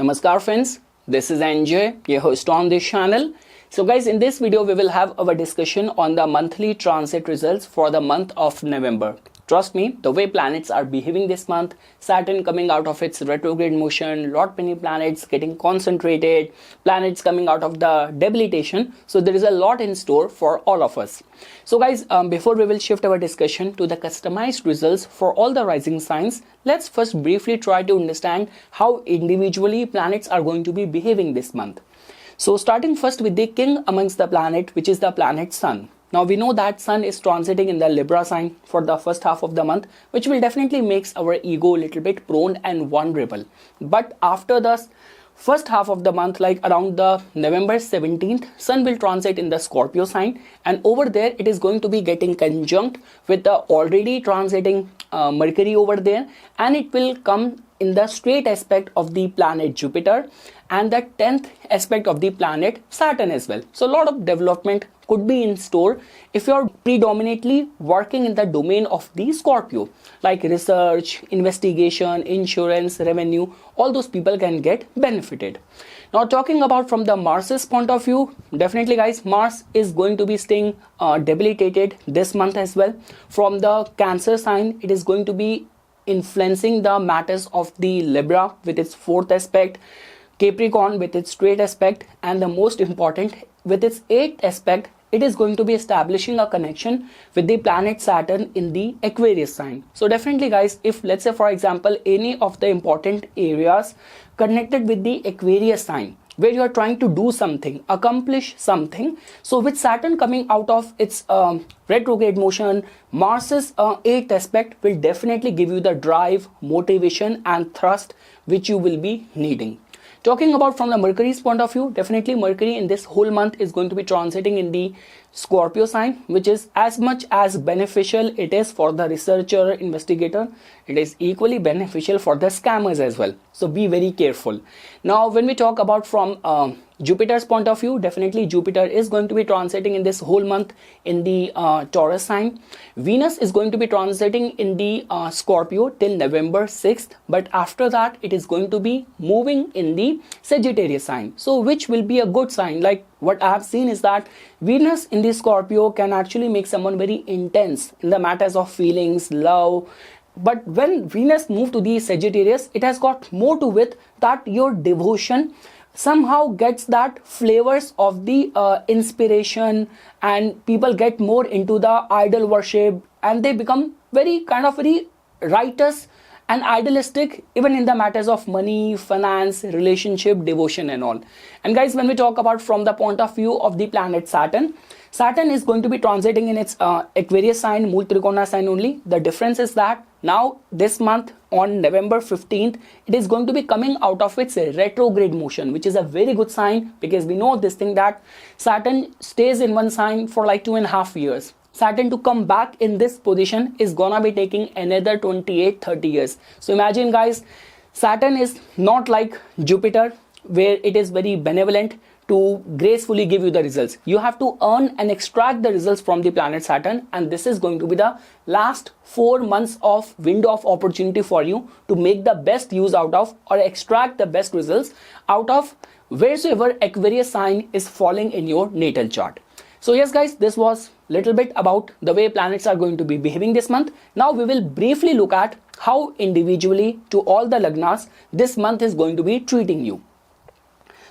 Namaskar friends, this is Anjay, your host on this channel. So guys, in this video we will have our discussion on the monthly transit results for the month of November. Trust me, the way planets are behaving this month, Saturn coming out of its retrograde motion, lot many planets getting concentrated, planets coming out of the debilitation. So there is a lot in store for all of us. So guys, before we will shift our discussion to the customized results for all the rising signs, let's first briefly try to understand how individually planets are going to be behaving this month. So starting first with the king amongst the planet, which is the planet Sun. Now we know that Sun is transiting in the Libra sign for the first half of the month, which will definitely makes our ego a little bit prone and vulnerable. But after the first half of the month, like around the November 17th, Sun will transit in the Scorpio sign, and over there it is going to be getting conjunct with the already transiting Mercury over there, and it will come in the straight aspect of the planet Jupiter and the 10th aspect of the planet Saturn as well. So a lot of development could be in store if you're predominantly working in the domain of the Scorpio, like research, investigation, insurance, revenue. All those people can get benefited. Now talking about from the Mars's point of view, definitely guys, Mars is going to be staying debilitated this month as well. From the Cancer sign, it is going to be influencing the matters of the Libra with its 4th aspect, Capricorn with its straight aspect, and the most important with its 8th aspect, it is going to be establishing a connection with the planet Saturn in the Aquarius sign. So definitely guys, if let's say for example any of the important areas connected with the Aquarius sign where you are trying to do something, accomplish something, so with Saturn coming out of its retrograde motion, Mars's 8th aspect will definitely give you the drive, motivation and thrust which you will be needing. Talking about from the Mercury's point of view, definitely Mercury in this whole month is going to be transiting in the Scorpio sign, which is as much as beneficial it is for the researcher, investigator, it is equally beneficial for the scammers as well. So be very careful. Now when we talk about from Jupiter's point of view, definitely Jupiter is going to be transiting in this whole month in the Taurus sign. Venus is going to be transiting in the Scorpio till November 6th, but after that it is going to be moving in the Sagittarius sign. So which will be a good sign. Like what I have seen is that Venus in the Scorpio can actually make someone very intense in the matters of feelings, love. But when Venus moved to the Sagittarius, it has got more to it that your devotion somehow gets that flavors of the inspiration, and people get more into the idol worship, and they become very righteous and idealistic even in the matters of money, finance, relationship, devotion and all. And guys, when we talk about from the point of view of the planet Saturn, Saturn is going to be transiting in its Aquarius sign, Mool Trikona sign only. The difference is that now this month on November 15th, it is going to be coming out of its retrograde motion, which is a very good sign, because we know this thing that Saturn stays in one sign for like 2.5 years. Saturn to come back in this position is gonna be taking another 28-30 years. So imagine guys, Saturn is not like Jupiter where it is very benevolent to gracefully give you the results. You have to earn and extract the results from the planet Saturn, and this is going to be the last 4 months of window of opportunity for you to make the best use out of or extract the best results out of wheresoever Aquarius sign is falling in your natal chart. So yes guys, this was little bit about the way planets are going to be behaving this month. Now we will briefly look at how individually to all the lagnas this month is going to be treating you.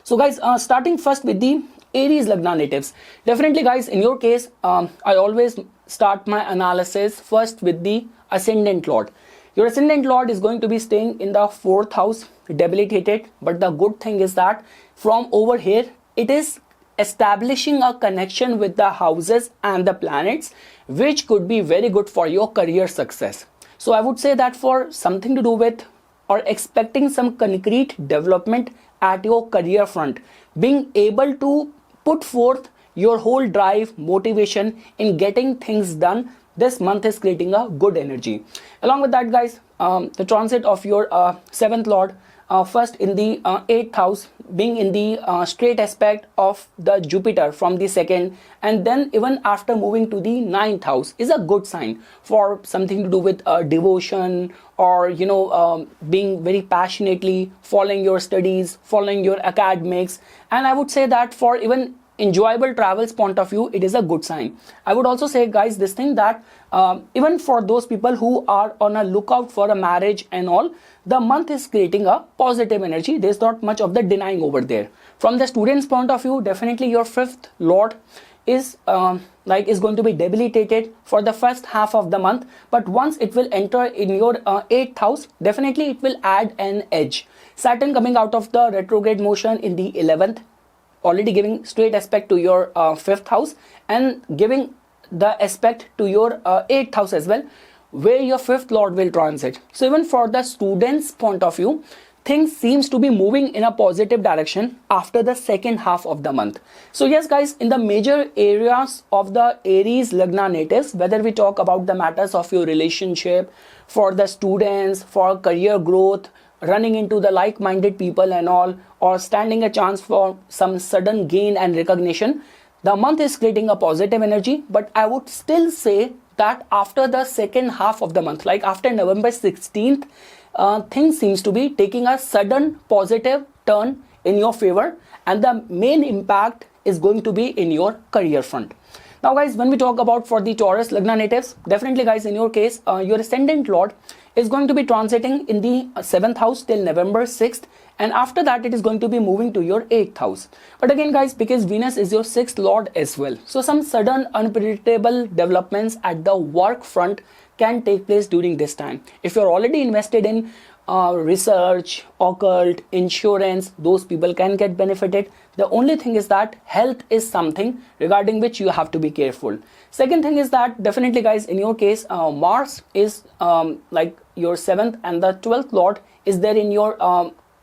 So guys, starting first with the Aries lagna natives. Definitely guys, in your case, I always start my analysis first with the ascendant lord. Your ascendant lord is going to be staying in the 4th house, debilitated, but the good thing is that from over here it is establishing a connection with the houses and the planets, which could be very good for your career success. So I would say that for something to do with or expecting some concrete development at your career front, being able to put forth your whole drive, motivation in getting things done, this month is creating a good energy. Along with that guys, the transit of your 7th lord first in the 8th house, being in the straight aspect of the Jupiter from the second, and then even after moving to the 9th house is a good sign for something to do with devotion, or being very passionately following your studies, following your academics. And I would say that for even enjoyable travels point of view, it is a good sign. I would also say, guys, this thing that even for those people who are on a lookout for a marriage and all, the month is creating a positive energy. There's not much of the denying over there. From the student's point of view, definitely your 5th lord is going to be debilitated for the first half of the month, but once it will enter in your 8th house, definitely it will add an edge. Saturn coming out of the retrograde motion in the 11th, already giving straight aspect to your 5th house, and giving the aspect to your 8th house as well, where your 5th lord will transit. So even for the students point of view, things seems to be moving in a positive direction after the second half of the month. So yes guys, in the major areas of the Aries Lagna natives, whether we talk about the matters of your relationship, for the students, for career growth, running into the like-minded people and all, or standing a chance for some sudden gain and recognition, the month is creating a positive energy. But I would still say that after the second half of the month, like after November 16th, things seems to be taking a sudden positive turn in your favor, and the main impact is going to be in your career front. Now guys, when we talk about for the Taurus Lagna natives, definitely guys, in your case, your ascendant lord is going to be transiting in the 7th house till November 6th, and after that it is going to be moving to your 8th house. But again guys, because Venus is your 6th lord as well, so some sudden unpredictable developments at the work front can take place during this time. If you're already invested in research, occult, insurance, those people can get benefited. The only thing is that health is something regarding which you have to be careful. Second thing is that definitely guys, in your case, Mars is like your 7th, and the 12th lord is there in your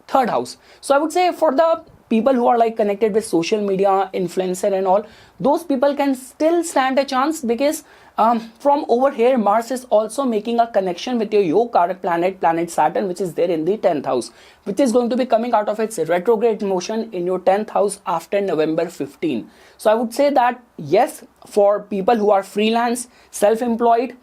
3rd house. So I would say for the people who are like connected with social media, influencer and all, those people can still stand a chance, because from over here Mars is also making a connection with your yogic planet Saturn, which is there in the 10th house, which is going to be coming out of its retrograde motion in your 10th house after November 15. So I would say that yes, for people who are freelance, self-employed,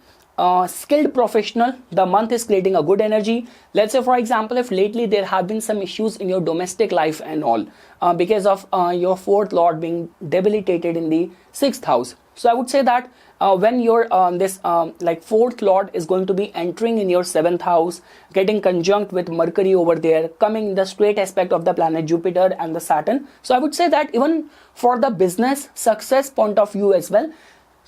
skilled professional, the month is creating a good energy. Let's say for example, if lately there have been some issues in your domestic life and all, because of your 4th lord being debilitated in the 6th house. So I would say that when your this like 4th lord is going to be entering in your 7th house, getting conjunct with Mercury over there, coming in the straight aspect of the planet Jupiter and the Saturn. So I would say that even for the business success point of view as well,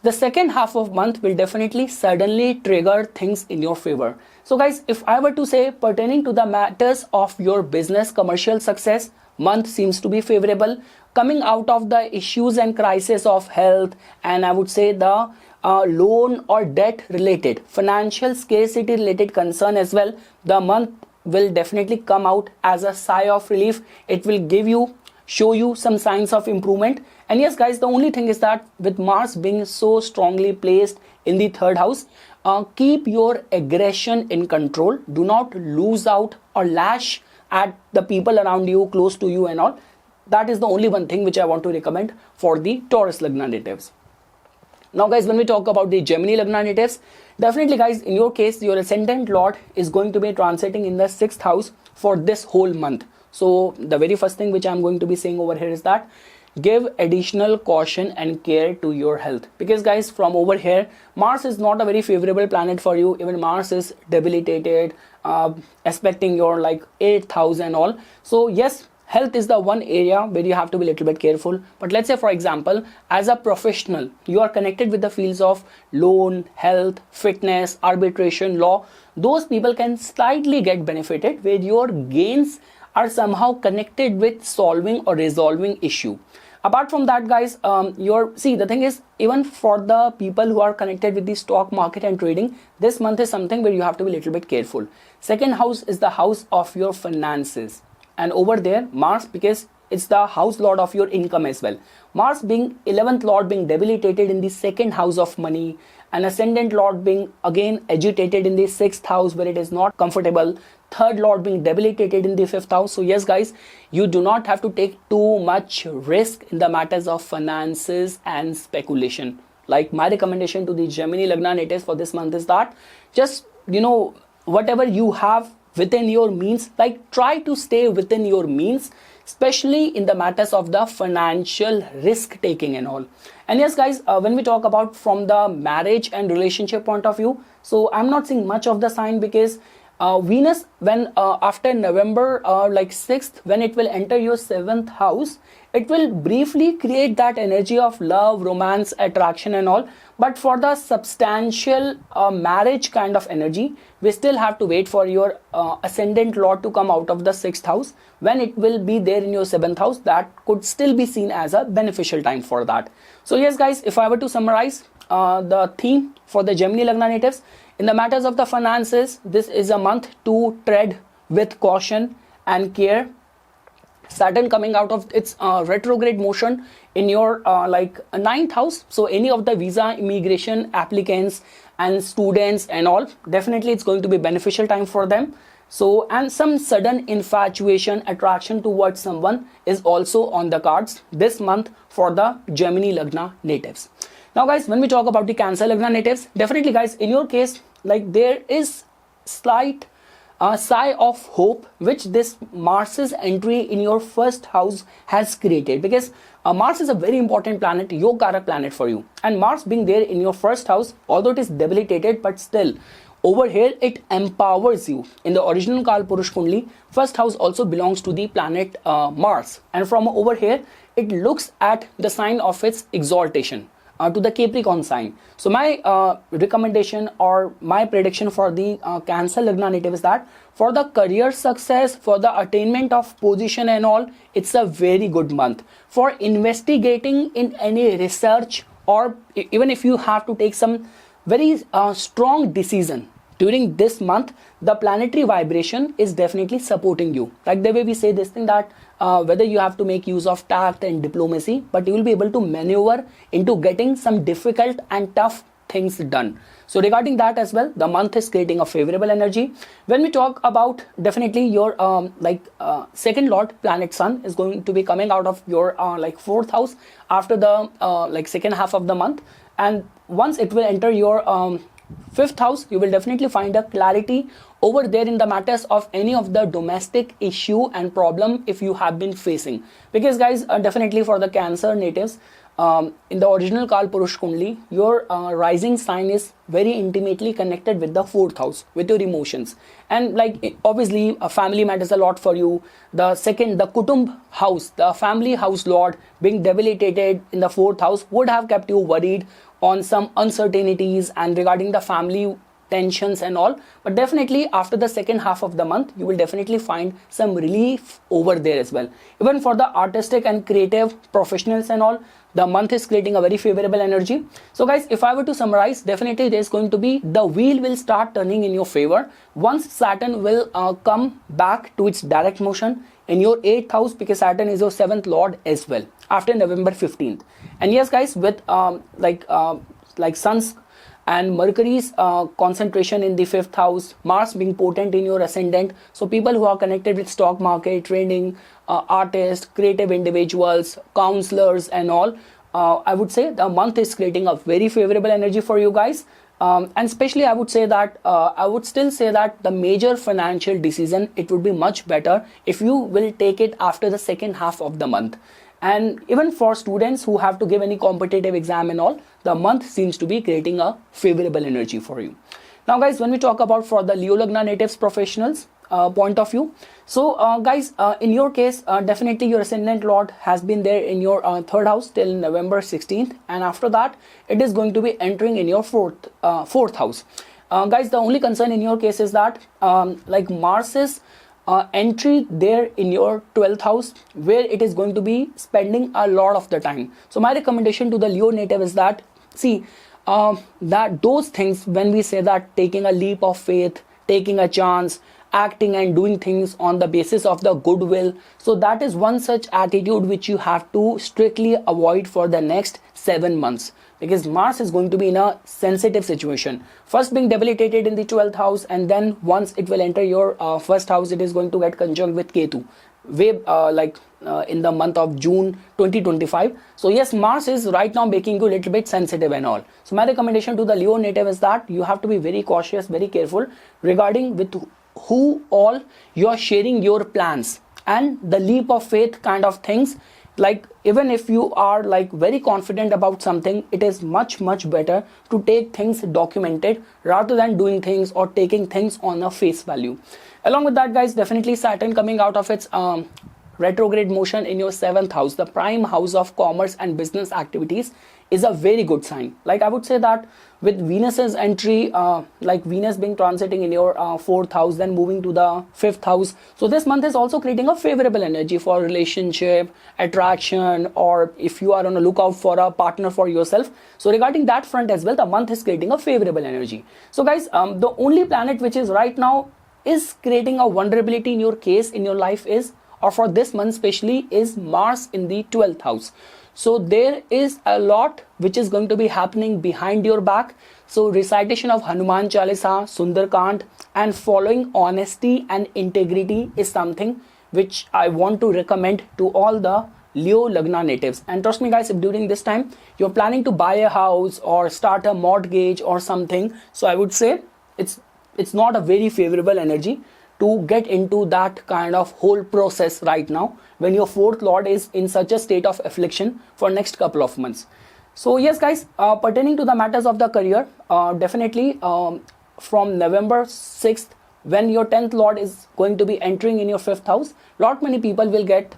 the second half of month will definitely suddenly trigger things in your favor. So guys, if I were to say pertaining to the matters of your business commercial success, month seems to be favorable, coming out of the issues and crisis of health, and I would say the loan or debt related, financial scarcity related concern as well. The month will definitely come out as a sigh of relief. It will show you some signs of improvement. And yes guys, the only thing is that with Mars being so strongly placed in the 3rd house, keep your aggression in control. Do not lose out or lash at the people around you, close to you and all. That is the only one thing which I want to recommend for the Taurus Lagna natives. Now guys, when we talk about the Gemini Lagna natives, definitely guys, in your case, your ascendant lord is going to be transiting in the 6th house for this whole month. So the very first thing which I'm going to be saying over here is that give additional caution and care to your health, because guys, from over here Mars is not a very favorable planet for you. Even Mars is debilitated, aspecting your like 8th house and all. So yes, health is the one area where you have to be a little bit careful. But let's say for example, as a professional, you are connected with the fields of loan, health, fitness, arbitration, law. Those people can slightly get benefited, where your gains are somehow connected with solving or resolving issue. Apart from that guys, the thing is, even for the people who are connected with the stock market and trading, this month is something where you have to be a little bit careful. 2nd house is the house of your finances, and over there Mars, because it's the house lord of your income as well. Mars being 11th lord being debilitated in the 2nd house of money and ascendant lord being again agitated in the 6th house where it is not comfortable, third lord being debilitated in the 5th house. So yes guys, you do not have to take too much risk in the matters of finances and speculation. Like my recommendation to the Gemini Lagna natives for this month is that just, whatever you have within your means, like try to stay within your means, especially in the matters of the financial risk taking and all. And yes guys, when we talk about from the marriage and relationship point of view, so I'm not seeing much of the sign because Venus, when after November 6th, when it will enter your 7th house, it will briefly create that energy of love, romance, attraction and all. But for the substantial marriage kind of energy, we still have to wait for your ascendant lord to come out of the 6th house. When it will be there in your 7th house, that could still be seen as a beneficial time for that. So yes guys, if I were to summarize the theme for the Gemini Lagna natives, in the matters of the finances, this is a month to tread with caution and care. Saturn coming out of its retrograde motion in your 9th house. So any of the visa, immigration applicants and students and all, definitely it's going to be beneficial time for them. So, and some sudden infatuation, attraction towards someone is also on the cards this month for the Gemini Lagna natives. Now guys, when we talk about the Cancer Lagna natives, definitely guys, in your case, like there is slight sigh of hope which this Mars's entry in your 1st house has created, because Mars is a very important planet, Yogarak planet for you, and Mars being there in your 1st house, although it is debilitated, but still over here it empowers you. In the original Kal Purush Kundli, 1st house also belongs to the planet Mars, and from over here it looks at the sign of its exaltation to the Capricorn sign. So my recommendation or my prediction for the Cancer Lagna native is that for the career success, for the attainment of position and all, it's a very good month. For investigating in any research, or even if you have to take some very strong decision during this month, the planetary vibration is definitely supporting you. Like the way we say this thing that whether you have to make use of tact and diplomacy, but you will be able to maneuver into getting some difficult and tough things done. So regarding that as well, the month is creating a favorable energy. When we talk about definitely your 2nd lord planet Sun is going to be coming out of your 4th house after the 2nd half of the month, and once it will enter your 5th house, you will definitely find a clarity over there in the matters of any of the domestic issue and problem if you have been facing. Because guys, definitely for the Cancer natives, in the original Kal Purush Kundli, your rising sign is very intimately connected with the 4th house, with your emotions, and obviously family matters a lot for you. The Kutumb house, the family house lord being debilitated in the 4th house would have kept you worried on some uncertainties and regarding the family tensions and all, but definitely after the 2nd half of the month you will definitely find some relief over there as well. Even for the artistic and creative professionals and all, the month is creating a very favorable energy. So guys, if I were to summarize, definitely there's going to be, the wheel will start turning in your favor once Saturn will come back to its direct motion in your 8th house, because Saturn is your 7th lord as well after November 15th. And yes guys, with Sun's and Mercury's concentration in the 5th house, Mars being potent in your ascendant, so people who are connected with stock market, trading, artists, creative individuals, counselors and all, I would say the month is creating a very favorable energy for you guys. And especially I would say that I would still say that the major financial decision, it would be much better if you will take it after the 2nd half of the month. And even for students who have to give any competitive exam and all, the month seems to be creating a favorable energy for you. Now guys, when we talk about for the Leo Lagna natives professionals point of view, so guys, in your case, definitely your ascendant lord has been there in your 3rd house till November 16th, and after that it is going to be entering in your 4th house. Guys, the only concern in your case is that Mars's entry there in your 12th house, where it is going to be spending a lot of the time. So my recommendation to the Leo native is that, see, that those things, when we say that taking a leap of faith, taking a chance, acting and doing things on the basis of the goodwill. So that is one such attitude which you have to strictly avoid for the next 7 months, because Mars is going to be in a sensitive situation, first being debilitated in the 12th house, and then once it will enter your first house, it is going to get conjunct with Ketu in the month of June 2025. So yes, Mars is right now making you a little bit sensitive and all. So my recommendation to the Leo native is that you have to be very cautious, very careful regarding with who all you are sharing your plans and the leap of faith kind of things. Like even if you are like very confident about something, it is much better to take things documented rather than doing things or taking things on a face value. Along with that, guys, definitely Saturn coming out of its retrograde motion in your 7th house, the prime house of commerce and business activities, is a very good sign. Like I would say that with Venus's entry, like Venus being transiting in your 4th house, then moving to the 5th house, so this month is also creating a favorable energy for relationship, attraction, or if you are on a lookout for a partner for yourself. So regarding that front as well, the month is creating a favorable energy. So guys, the only planet which is right now is creating a vulnerability in your case in your life is, or for this month especially, is Mars in the 12th house. So there is a lot which is going to be happening behind your back. So recitation of Hanuman Chalisa, Sundarkand, and following honesty and integrity is something which I want to recommend to all the Leo Lagna natives. And trust me guys, if during this time you're planning to buy a house or start a mortgage or something, so I would say it's not a very favorable energy to get into that kind of whole process right now when your 4th lord is in such a state of affliction for next couple of months. So yes guys, pertaining to the matters of the career, definitely from November 6th, when your 10th lord is going to be entering in your 5th house, lot many people will get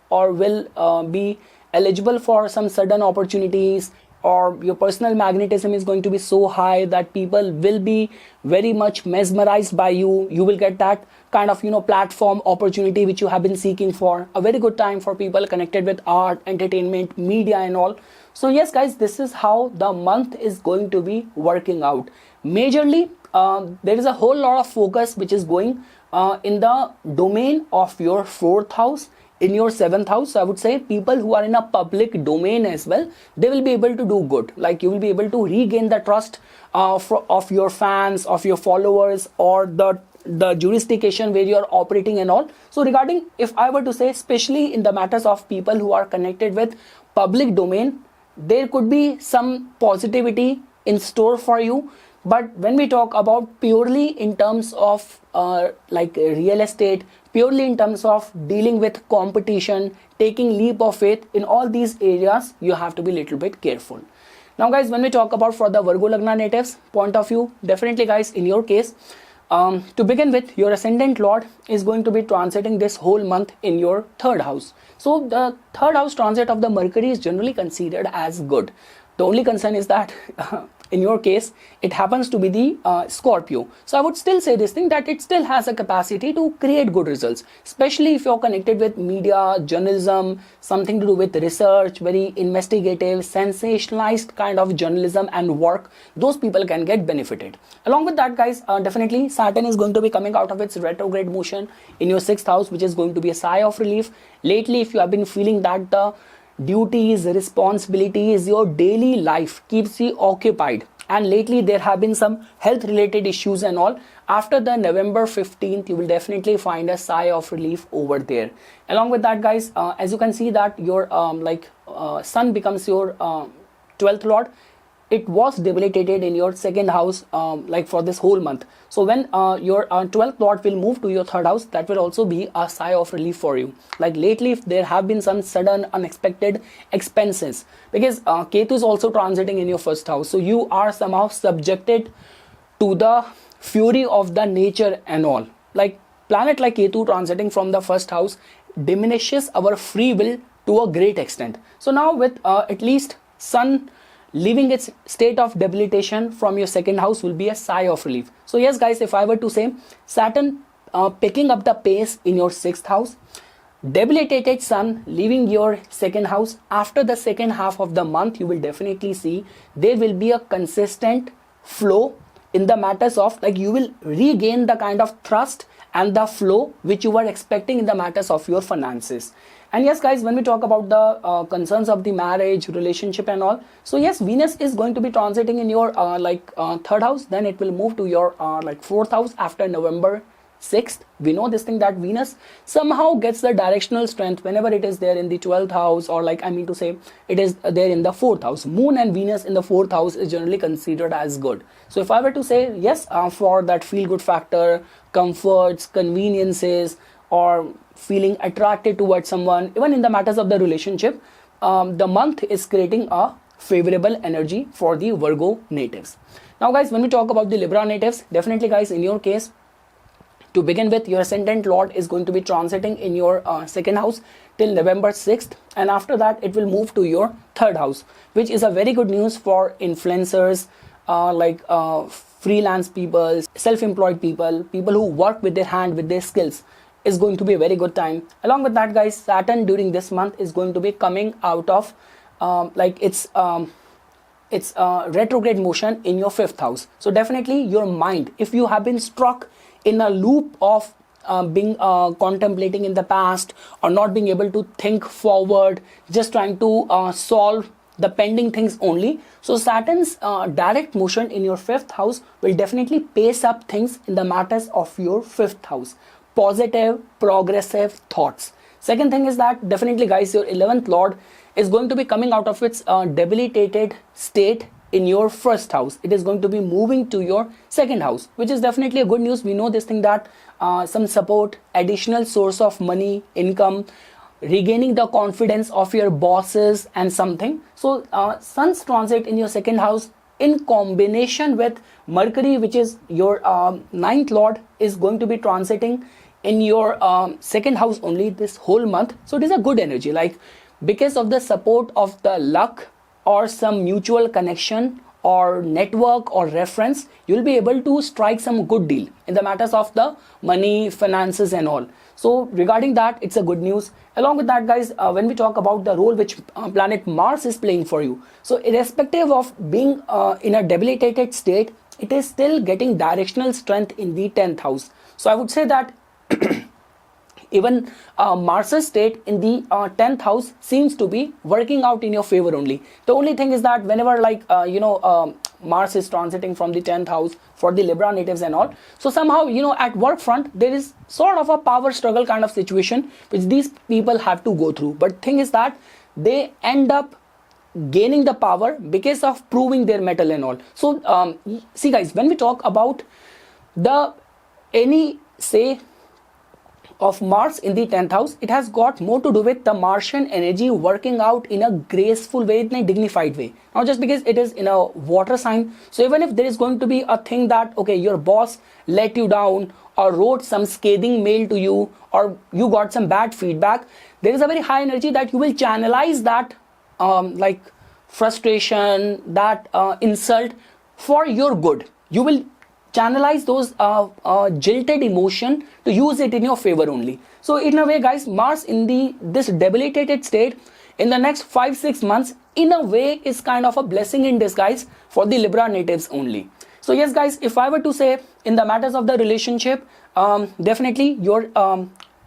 or will be eligible for some sudden opportunities, or your personal magnetism is going to be so high that people will be very much mesmerized by you. You will get that kind of platform opportunity which you have been seeking for. A very good time for people connected with art, entertainment, media and all. So yes guys, this is how the month is going to be working out. Majorly there is a whole lot of focus which is going in the domain of your 4th house, in your 7th house. So I would say people who are in a public domain as well, they will be able to do good. Like you will be able to regain the trust of your fans, of your followers, or the jurisdiction where you are operating and all. So regarding, if I were to say, especially in the matters of people who are connected with public domain, there could be some positivity in store for you. But when we talk about purely in terms of like real estate, purely in terms of dealing with competition, taking leap of faith, in all these areas you have to be a little bit careful. Now guys, when we talk about for the Virgo Lagna natives point of view, definitely guys, in your case, to begin with, your ascendant lord is going to be transiting this whole month in your 3rd house. So the 3rd house transit of the Mercury is generally considered as good. The only concern is that in your case, it happens to be the Scorpio. So I would still say this thing, that it still has a capacity to create good results, especially if you're connected with media, journalism, something to do with research, very investigative, sensationalized kind of journalism and work. Those people can get benefited. Along with that guys, definitely Saturn is going to be coming out of its retrograde motion in your 6th house, which is going to be a sigh of relief. Lately, if you have been feeling that the duties, responsibilities, your daily life keeps you occupied, and lately there have been some health related issues and all, after the November 15th you will definitely find a sigh of relief over there. Along with that guys, as you can see that your sun becomes your 12th lord. It was debilitated in your 2nd house like for this whole month. So when your 12th lord will move to your 3rd house, that will also be a sigh of relief for you. Like lately, if there have been some sudden unexpected expenses, because Ketu is also transiting in your 1st house, so you are somehow subjected to the fury of the nature and all. Like planet like Ketu transiting from the 1st house diminishes our free will to a great extent. So now with at least sun leaving its state of debilitation from your 2nd house will be a sigh of relief. So yes guys, if I were to say, Saturn picking up the pace in your 6th house, debilitated sun leaving your 2nd house, after the 2nd half of the month you will definitely see there will be a consistent flow in the matters of, like, you will regain the kind of trust and the flow which you were expecting in the matters of your finances. And yes guys, when we talk about the concerns of the marriage, relationship and all, so yes, Venus is going to be transiting in your third house, then it will move to your fourth house after November 6th. We know this thing that Venus somehow gets the directional strength whenever it is there in the 12th house, or like I mean to say it is there in the 4th house. Moon and Venus in the 4th house is generally considered as good. So if I were to say yes, for that feel good factor, comforts, conveniences, or feeling attracted towards someone, even in the matters of the relationship, the month is creating a favorable energy for the Virgo natives. Now guys, when we talk about the Libra natives, definitely guys, in your case, to begin with, your ascendant lord is going to be transiting in your second house till November 6th, and after that it will move to your third house, which is a very good news for influencers, freelance people, self-employed people, people who work with their hand, with their skills. Is going to be a very good time. Along with that guys, Saturn during this month is going to be coming out of its retrograde motion in your fifth house. So definitely your mind, if you have been struck in a loop of being contemplating in the past, or not being able to think forward, just trying to solve the pending things only, so Saturn's direct motion in your fifth house will definitely pace up things in the matters of your fifth house. Positive, progressive thoughts. Second thing is that definitely guys, your 11th lord is going to be coming out of its debilitated state in your first house. It is going to be moving to your second house, which is definitely a good news. We know this thing that some support, additional source of money, income, regaining the confidence of your bosses and something. So Sun's transit in your second house in combination with Mercury, which is your ninth lord, is going to be transiting in your second house only this whole month. So it is a good energy, like because of the support of the luck or some mutual connection or network or reference, you'll be able to strike some good deal in the matters of the money, finances and all. So regarding that, it's a good news. Along with that guys, when we talk about the role which planet Mars is playing for you, so irrespective of being in a debilitated state, it is still getting directional strength in the 10th house. So I would say that even Mars's state in the 10th house seems to be working out in your favor only. The only thing is that whenever Mars is transiting from the 10th house for the Libra natives and all, so somehow at work front there is sort of a power struggle kind of situation which these people have to go through. But thing is that they end up gaining the power because of proving their mettle and all. So see guys, when we talk about the of Mars in the 10th house, it has got more to do with the Martian energy working out in a graceful way, in a dignified way. Now just because it is in a water sign, so even if there is going to be a thing that okay, your boss let you down or wrote some scathing mail to you, or you got some bad feedback, there is a very high energy that you will channelize that frustration, that insult for your good. You will channelize those jilted emotion to use it in your favor only. So in a way guys, Mars in this debilitated state in the next 5-6 months in a way is kind of a blessing in disguise for the Libra natives only. So yes guys, if I were to say in the matters of the relationship, definitely your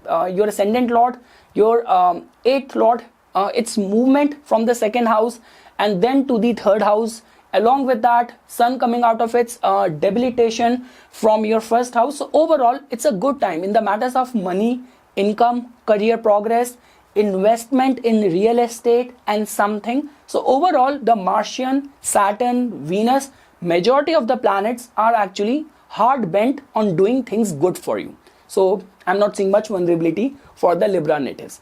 ascendant lord, your 8th lord, its movement from the second house and then to the third house, along with that Sun coming out of its debilitation from your first house. So overall it's a good time in the matters of money, income, career progress, investment in real estate and something. So overall the Martian, Saturn, Venus, majority of the planets are actually hard bent on doing things good for you. So I'm not seeing much vulnerability for the Libra natives.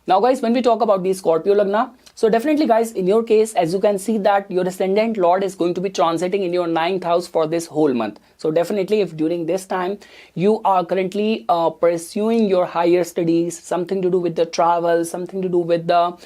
Now guys, when we talk about the Scorpio Lagna, so definitely guys, in your case, as you can see that your ascendant lord is going to be transiting in your 9th house for this whole month. So definitely if during this time you are currently pursuing your higher studies, something to do with the travel, something to do with the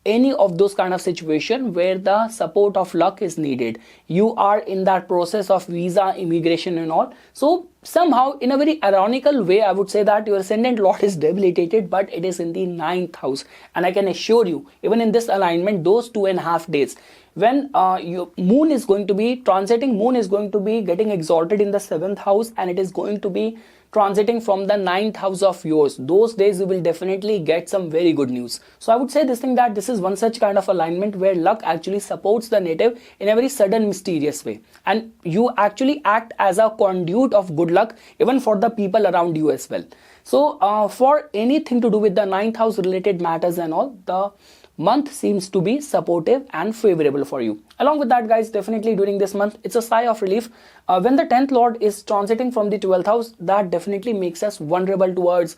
any of those kind of situation where the support of luck is needed. You are in that process of visa, immigration and all. So somehow in a very ironical way, I would say that your ascendant lord is debilitated, but it is in the 9th house. And I can assure you, even in this alignment, those 2.5 days, when your moon is going to be transiting, moon is going to be getting exalted in the 7th house, and it is going to be transiting from the 9th house of yours. Those days you will definitely get some very good news. So I would say this thing, that this is one such kind of alignment where luck actually supports the native in a very sudden, mysterious way, and you actually act as a conduit of good luck even for the people around you as well. So for anything to do with the 9th house related matters and all, the month seems to be supportive and favorable for you. Along with that, guys, definitely during this month, it's a sigh of relief. When the 10th lord is transiting from the 12th house, that definitely makes us vulnerable towards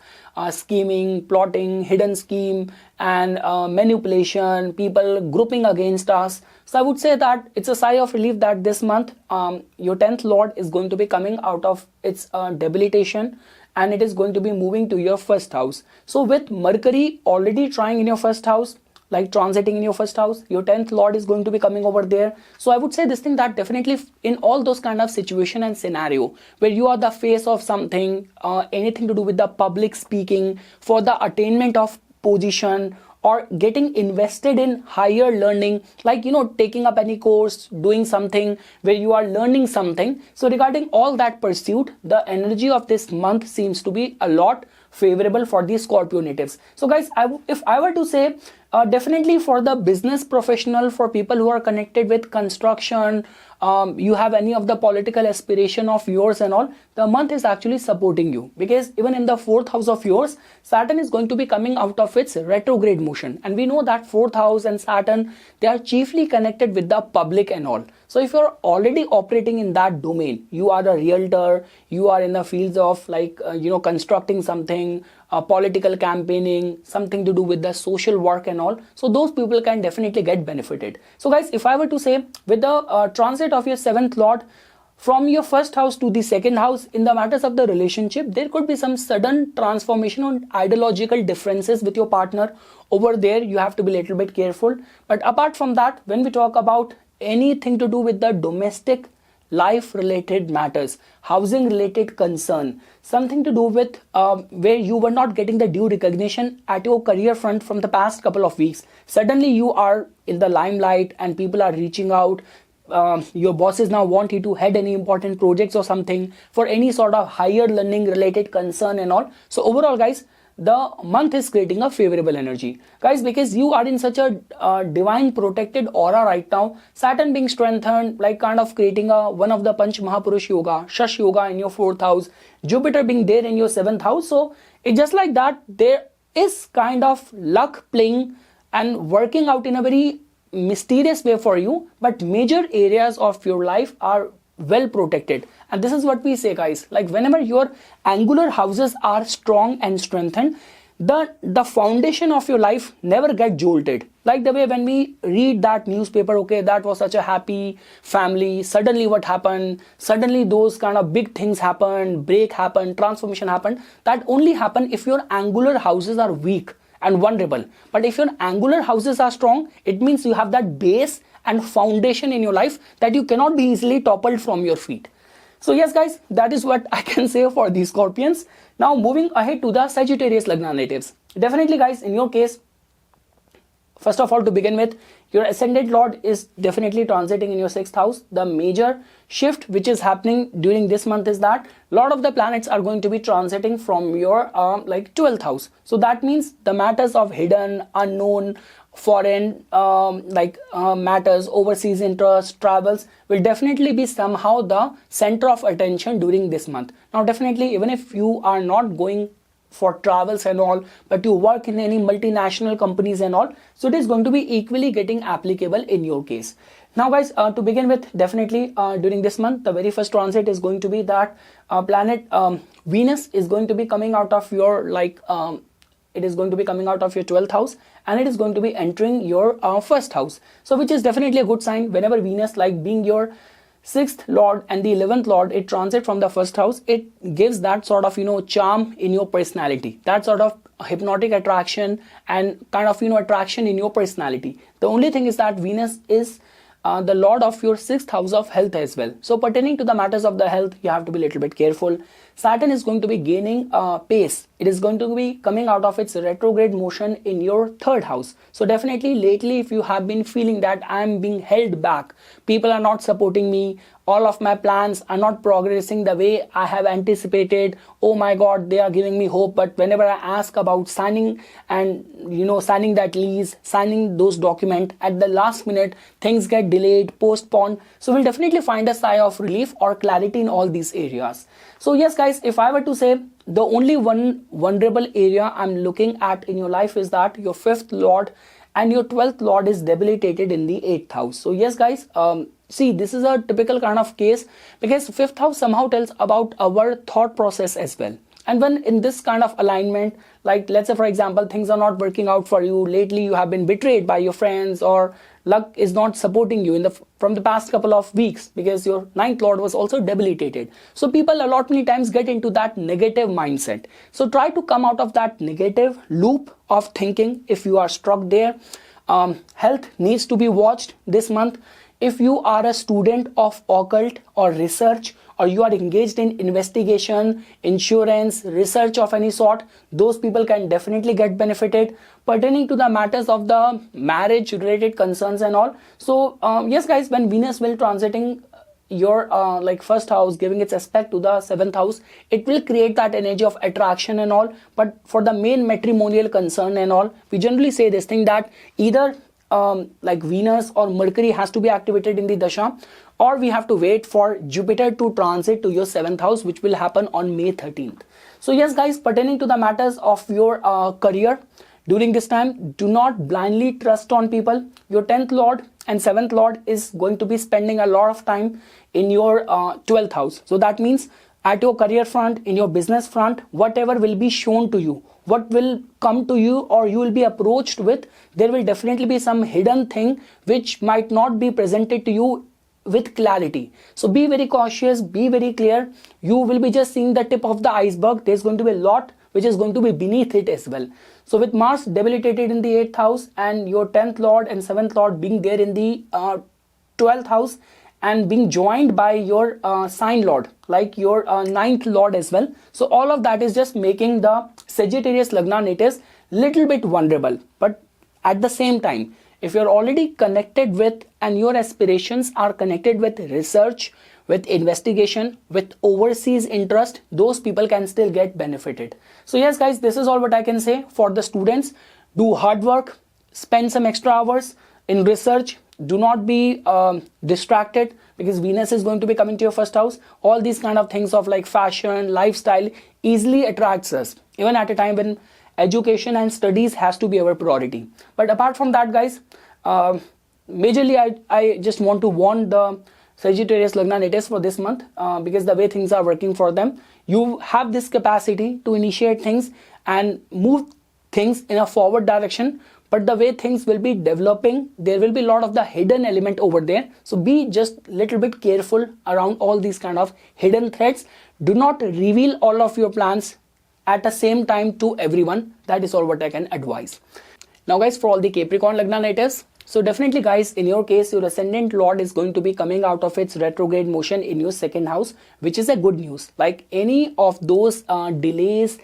scheming, plotting, hidden scheme and manipulation, people grouping against us. So I would say that it's a sigh of relief that this month your 10th lord is going to be coming out of its debilitation, and it is going to be moving to your 1st house. So with Mercury already trying in your 1st house, like transiting in your 1st house, your 10th lord is going to be coming over there. So I would say this thing, that definitely in all those kind of situation and scenario where you are the face of something, anything to do with the public speaking, for the attainment of position, or getting invested in higher learning, like taking up any course, doing something where you are learning something. So regarding all that pursuit, the energy of this month seems to be a lot favorable for the Scorpio natives. So guys, if I were to say, definitely for the business professional, for people who are connected with construction, you have any of the political aspiration of yours and all, the month is actually supporting you, because even in the 4th house of yours, Saturn is going to be coming out of its retrograde motion, and we know that 4th house and Saturn, they are chiefly connected with the public and all. So if you're already operating in that domain, you are a realtor, you are in the fields of like constructing something, political campaigning, something to do with the social work and all, so those people can definitely get benefited. So guys, if I were to say, with the transit of your 7th lord from your 1st house to the 2nd house, in the matters of the relationship, there could be some sudden transformation on ideological differences with your partner. Over there you have to be a little bit careful. But apart from that, when we talk about anything to do with the domestic life related matters, housing related concern, something to do with where you were not getting the due recognition at your career front from the past couple of weeks, suddenly you are in the limelight and people are reaching out. Your bosses now want you to head any important projects or something, for any sort of higher learning related concern and all. So overall, guys, the month is creating a favorable energy, guys, because you are in such a divine protected aura right now. Saturn being strengthened, like kind of creating a one of the Panch Mahapurush yoga, Shash yoga in your 4th house, Jupiter being there in your 7th house. So it's just like that, there is kind of luck playing and working out in a very mysterious way for you, but major areas of your life are well protected. And this is what we say, guys, like whenever your angular houses are strong and strengthened, the foundation of your life never get jolted. Like the way when we read that newspaper, okay, that was such a happy family, suddenly what happened, suddenly those kind of big things happened, break happened, transformation happened. That only happen if your angular houses are weak and vulnerable. But if your angular houses are strong, it means you have that base and foundation in your life that you cannot be easily toppled from your feet. So yes, guys, that is what I can say for the Scorpions. Now moving ahead to the Sagittarius Lagna natives. Definitely, guys, in your case, first of all, to begin with, your ascendant lord is definitely transiting in your 6th house. The major shift which is happening during this month is that a lot of the planets are going to be transiting from your 12th house. So that means the matters of hidden, unknown, foreign matters, overseas interests, travels will definitely be somehow the center of attention during this month. Now definitely, even if you are not going for travels and all, but you work in any multinational companies and all, so it is going to be equally getting applicable in your case. Now guys, to begin with, definitely during this month, the very first transit is going to be that planet Venus is going to be coming out of your it is going to be coming out of your 12th house, and it is going to be entering your 1st house. So which is definitely a good sign. Whenever Venus, like being your 6th lord and the 11th lord, it transit from the 1st house, it gives that sort of charm in your personality, that sort of hypnotic attraction and kind of attraction in your personality. The only thing is that Venus is the lord of your 6th house of health as well. So pertaining to the matters of the health, you have to be a little bit careful. Saturn is going to be gaining pace. It is going to be coming out of its retrograde motion in your 3rd house. So definitely lately, if you have been feeling that I am being held back, people are not supporting me, all of my plans are not progressing the way I have anticipated. Oh my God, they are giving me hope, but whenever I ask about signing and signing that lease, signing those documents, at the last minute things get delayed, postponed. So we'll definitely find a sigh of relief or clarity in all these areas. So yes guys, if I were to say the only one vulnerable area I'm looking at in your life is that your 5th lord and your 12th lord is debilitated in the 8th house. So yes guys, see, this is a typical kind of case because 5th house somehow tells about our thought process as well. And when in this kind of alignment, like let's say for example, things are not working out for you, lately you have been betrayed by your friends or luck is not supporting you from the past couple of weeks because your 9th lord was also debilitated. So people a lot many times get into that negative mindset. So try to come out of that negative loop of thinking if you are stuck there. Health needs to be watched this month. If you are a student of occult or research, or you are engaged in investigation, insurance, research of any sort, those people can definitely get benefited. Pertaining to the matters of the marriage related concerns and all. So yes guys, when Venus will transiting your like 1st house, giving its aspect to the 7th house, it will create that energy of attraction and all. But for the main matrimonial concern and all, we generally say this thing that either like Venus or Mercury has to be activated in the dasha, or we have to wait for Jupiter to transit to your 7th house, which will happen on May 13th. So yes guys, pertaining to the matters of your career, during this time, do not blindly trust on people. Your 10th lord and 7th lord is going to be spending a lot of time in your 12th house. So that means at your career front, in your business front, whatever will be shown to you, what will come to you or you will be approached with, there will definitely be some hidden thing which might not be presented to you with clarity. So be very cautious, be very clear. You will be just seeing the tip of the iceberg. There's going to be a lot which is going to be beneath it as well. So with Mars debilitated in the 8th house and your 10th lord and 7th lord being there in the 12th house and being joined by your sign lord, like your 9th lord as well. So all of that is just making the Sagittarius Lagna natives little bit vulnerable. But at the same time, if you're already connected with and your aspirations are connected with research, with investigation, with overseas interest, those people can still get benefited. So yes guys, this is all what I can say for the students. Do hard work, spend some extra hours in research. Do not be distracted because Venus is going to be coming to your 1st house. All these kind of things of like fashion, lifestyle easily attracts us, even at a time when education and studies has to be our priority. But apart from that guys, majorly I just want to warn the Sagittarius Lagna natives for this month because the way things are working for them, you have this capacity to initiate things and move things in a forward direction. But the way things will be developing, there will be a lot of the hidden element over there. So be just little bit careful around all these kind of hidden threats. Do not reveal all of your plans at the same time to everyone. That is all what I can advise. Now guys, for all the Capricorn Lagna natives, so definitely guys, in your case, your ascendant lord is going to be coming out of its retrograde motion in your 2nd house, which is a good news. Like any of those delays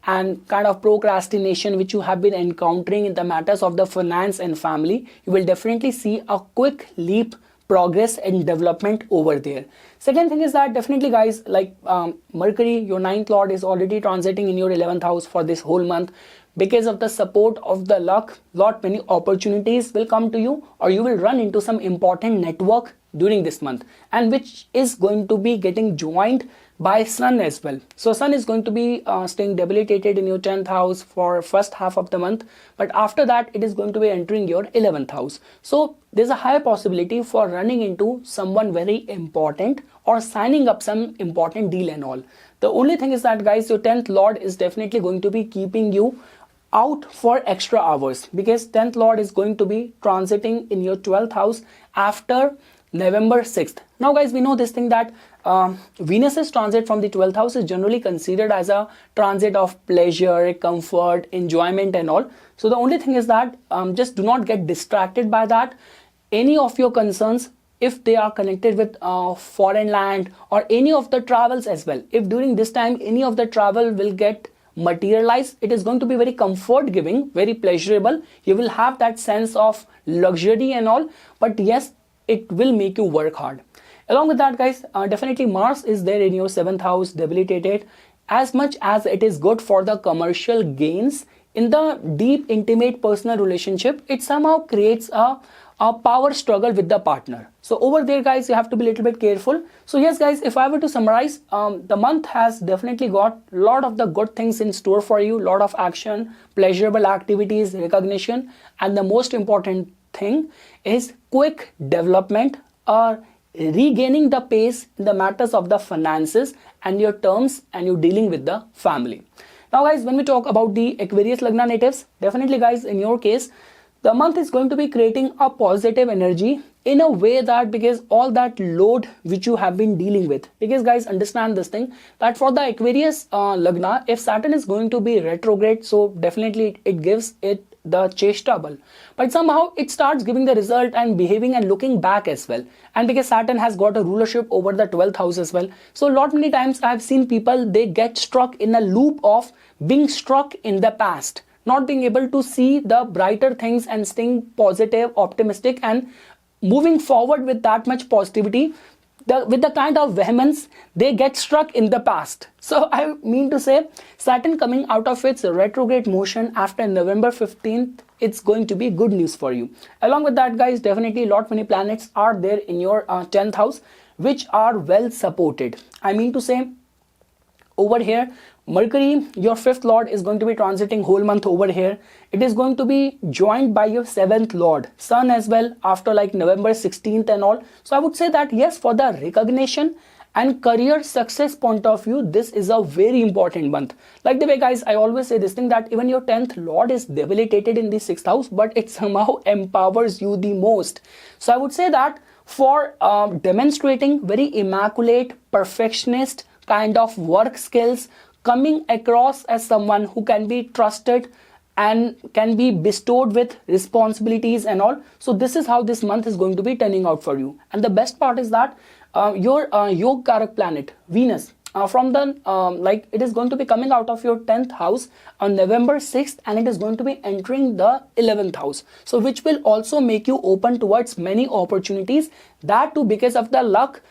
and kind of procrastination which you have been encountering in the matters of the finance and family, you will definitely see a quick leap progress and development over there. Second thing is that definitely guys, like Mercury, your 9th lord, is already transiting in your 11th house for this whole month. Because of the support of the luck, lot many opportunities will come to you, or you will run into some important network during this month, and which is going to be getting joined by Sun as well. So Sun is going to be staying debilitated in your 10th house for first half of the month, but after that it is going to be entering your 11th house. So there's a high possibility for running into someone very important or signing up some important deal and all. The only thing is that guys, your 10th lord is definitely going to be keeping you out for extra hours, because 10th lord is going to be transiting in your 12th house after November 6th. Now guys, we know this thing that Venus's transit from the 12th house is generally considered as a transit of pleasure, comfort, enjoyment and all. So the only thing is that just do not get distracted by that. Any of your concerns, if they are connected with foreign land or any of the travels as well, if during this time any of the travel will get materialized, it is going to be very comfort giving, very pleasurable. You will have that sense of luxury and all, but yes, it will make you work hard. Along with that guys, definitely Mars is there in your 7th house, debilitated. As much as it is good for the commercial gains, in the deep intimate personal relationship, it somehow creates a power struggle with the partner. So over there guys, you have to be a little bit careful. So yes guys, if I were to summarize, the month has definitely got a lot of the good things in store for you, lot of action, pleasurable activities, recognition, and the most important thing is quick development or regaining the pace in the matters of the finances and your terms and you dealing with the family. Now guys, when we talk about the Aquarius Lagna natives, definitely guys, in your case, the month is going to be creating a positive energy in a way that because all that load which you have been dealing with, because guys, understand this thing that for the Aquarius Lagna, if Saturn is going to be retrograde, so definitely it gives it the chestable, but somehow it starts giving the result and behaving and looking back as well. And because Saturn has got a rulership over the 12th house as well, so lot many times I have seen people, they get stuck in a loop of being stuck in the past, not being able to see the brighter things and staying positive, optimistic and moving forward with that much positivity. With the kind of vehemence, they get stuck in the past. So I mean to say, Saturn coming out of its retrograde motion after November 15th, it's going to be good news for you. Along with that guys, definitely lot many planets are there in your 10th house, which are well supported. I mean to say, over here, Mercury, your 5th lord, is going to be transiting whole month over here. It is going to be joined by your 7th lord, Sun as well, after like November 16th and all. So I would say that yes, for the recognition and career success point of view, this is a very important month. Like the way guys, I always say this thing that even your 10th lord is debilitated in the 6th house, but it somehow empowers you the most. So I would say that for demonstrating very immaculate, perfectionist kind of work skills, coming across as someone who can be trusted and can be bestowed with responsibilities and all. So this is how this month is going to be turning out for you. And the best part is that your Yogkarak planet, Venus, from the like it is going to be coming out of your 10th house on November 6th and it is going to be entering the 11th house. So which will also make you open towards many opportunities, that too because of the luck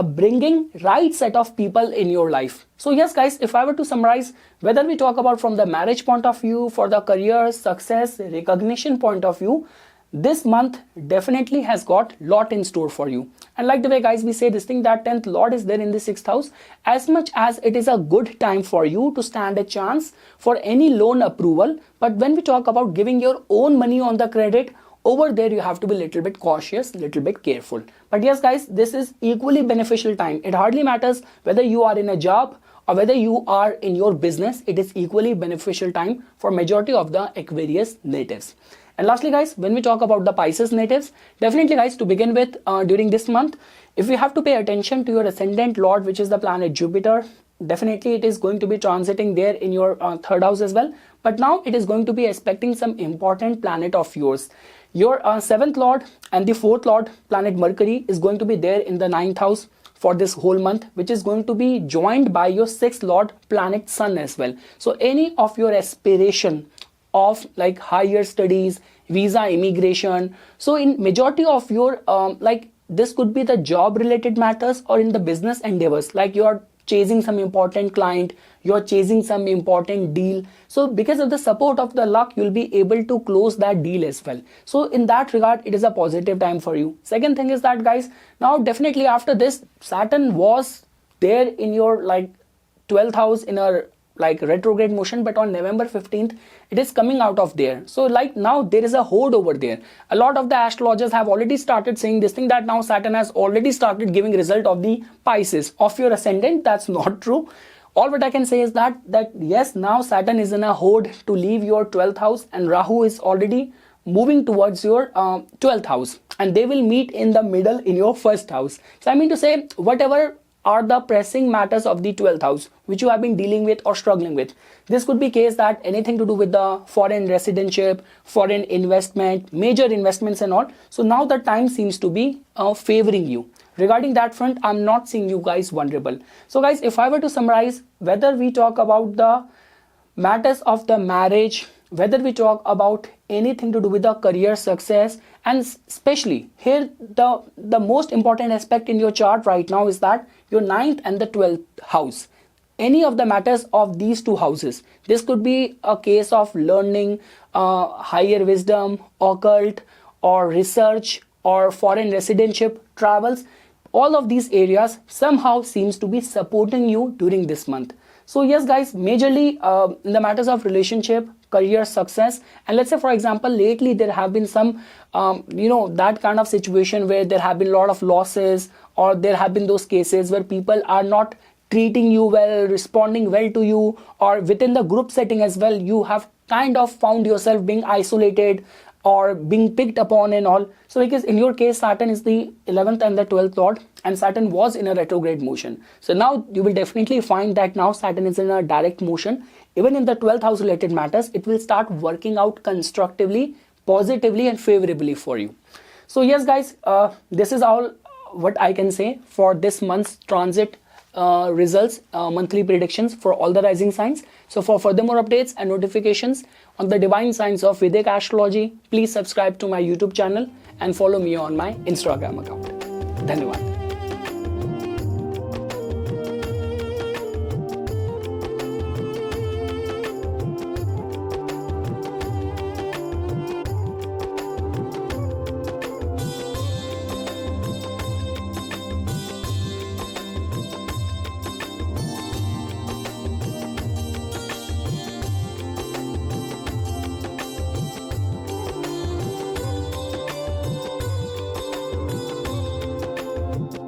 bringing right set of people in your life. So yes guys, if I were to summarize, whether we talk about from the marriage point of view, for the career, success, recognition point of view, this month definitely has got lot in store for you. And like the way guys, we say this thing that 10th lord is there in the 6th house, as much as it is a good time for you to stand a chance for any loan approval, but when we talk about giving your own money on the credit, over there you have to be a little bit cautious, little bit careful. But yes guys, this is equally beneficial time. It hardly matters whether you are in a job or whether you are in your business, it is equally beneficial time for majority of the Aquarius natives. And lastly guys, when we talk about the Pisces natives, definitely guys, to begin with, during this month, if you have to pay attention to your ascendant lord, which is the planet Jupiter, definitely it is going to be transiting there in your 3rd house as well. But now it is going to be aspecting some important planet of yours. Your 7th lord and the 4th lord, planet Mercury, is going to be there in the 9th house for this whole month, which is going to be joined by your 6th lord, planet Sun as well. So any of your aspiration of like higher studies, visa, immigration, so in majority of your like this could be the job related matters or in the business endeavors, like you are chasing some important client, you're chasing some important deal. So because of the support of the luck, you'll be able to close that deal as well. So in that regard, it is a positive time for you. Second thing is that guys, now definitely after this, Saturn was there in your like 12th house in a like retrograde motion, but on November 15th, it is coming out of there. So like now there is a hold over there. A lot of the astrologers have already started saying this thing that now Saturn has already started giving result of the Pisces of your ascendant. That's not true. All what I can say is that yes, now Saturn is in a hold to leave your 12th house and Rahu is already moving towards your 12th house, and they will meet in the middle in your first house. So I mean to say, whatever are the pressing matters of the 12th house which you have been dealing with or struggling with, this could be case that anything to do with the foreign residentship, foreign investment, major investments and all. So now the time seems to be favoring you. Regarding that front, I'm not seeing you guys vulnerable. So guys, if I were to summarize, whether we talk about the matters of the marriage, whether we talk about anything to do with the career success, and especially here the most important aspect in your chart right now is that your 9th and the 12th house, any of the matters of these two houses, this could be a case of learning, higher wisdom, occult or research or foreign residentship, travels, all of these areas somehow seems to be supporting you during this month. So yes guys, majorly in the matters of relationship, career success, and let's say for example lately there have been some that kind of situation where there have been a lot of losses, or there have been those cases where people are not treating you well, responding well to you, or within the group setting as well, you have kind of found yourself being isolated or being picked upon and all. So because in your case Saturn is the 11th and the 12th lord, and Saturn was in a retrograde motion. So now you will definitely find that now Saturn is in a direct motion. Even in the 12th house related matters, it will start working out constructively, positively and favorably for you. So yes guys, this is all what I can say for this month's transit results, monthly predictions for all the rising signs. So for further more updates and notifications on the divine signs of Vedic astrology, please subscribe to my YouTube channel and follow me on my Instagram account. Dhanyawad.